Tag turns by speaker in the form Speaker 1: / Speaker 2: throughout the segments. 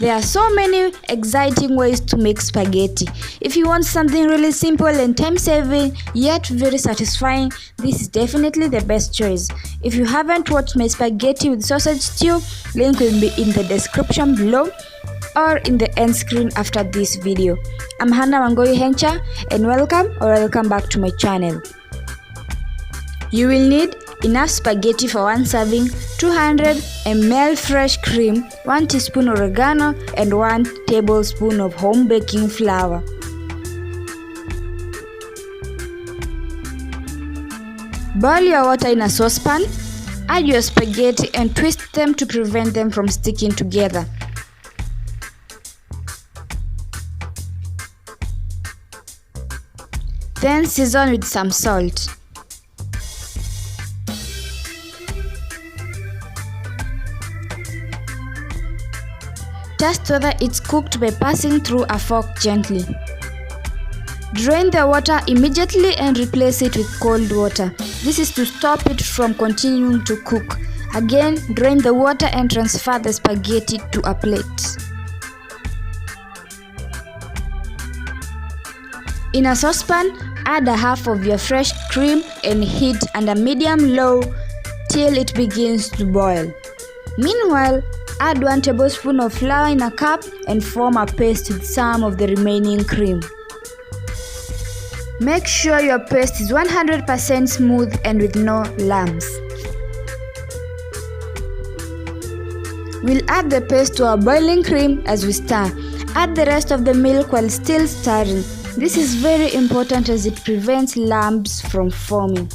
Speaker 1: There are so many exciting ways to make spaghetti. If you want something really simple and time-saving yet very satisfying, this is definitely the best choice. If you haven't watched my spaghetti with sausage stew, link will be in the description below or in the end screen after this video. I'm Hannah Wangoi Hencha and welcome back to my channel. You will need enough spaghetti for one serving, 200 ml fresh cream, 1 teaspoon oregano, and 1 tablespoon of home baking flour. Boil your water in a saucepan, add your spaghetti and twist them to prevent them from sticking together. Then season with some salt. Test whether it's cooked by passing through a fork gently. Drain the water immediately and replace it with cold water. This is to stop it from continuing to cook. Again, drain the water and transfer the spaghetti to a plate. In a saucepan, add a half of your fresh cream and heat under medium-low till it begins to boil. Meanwhile, add 1 tablespoon of flour in a cup and form a paste with some of the remaining cream. Make sure your paste is 100% smooth and with no lumps. We'll add the paste to our boiling cream as we stir. Add the rest of the milk while still stirring. This is very important as it prevents lumps from forming.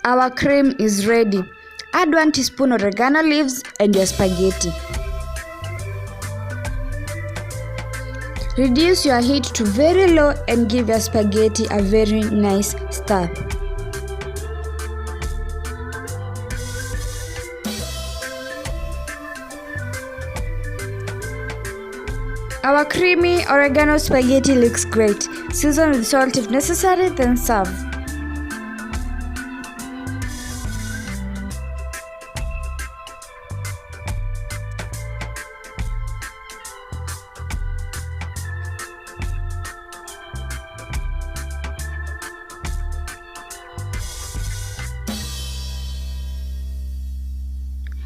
Speaker 1: Our cream is ready. Add 1 teaspoon oregano leaves and your spaghetti. Reduce your heat to very low and give your spaghetti a very nice stir. Our creamy oregano spaghetti looks great. Season with salt if necessary, then serve.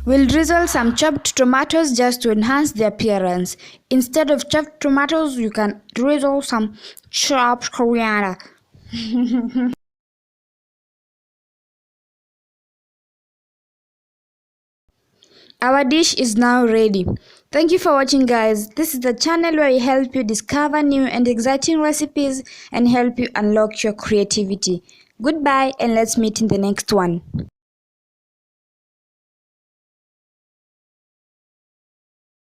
Speaker 1: We'll drizzle some chopped tomatoes just to enhance the appearance. Instead of chopped tomatoes, you can drizzle some chopped coriander. Our dish is now ready. Thank you for watching, guys. This is the channel where we help you discover new and exciting recipes and help you unlock your creativity. Goodbye and let's meet in the next one.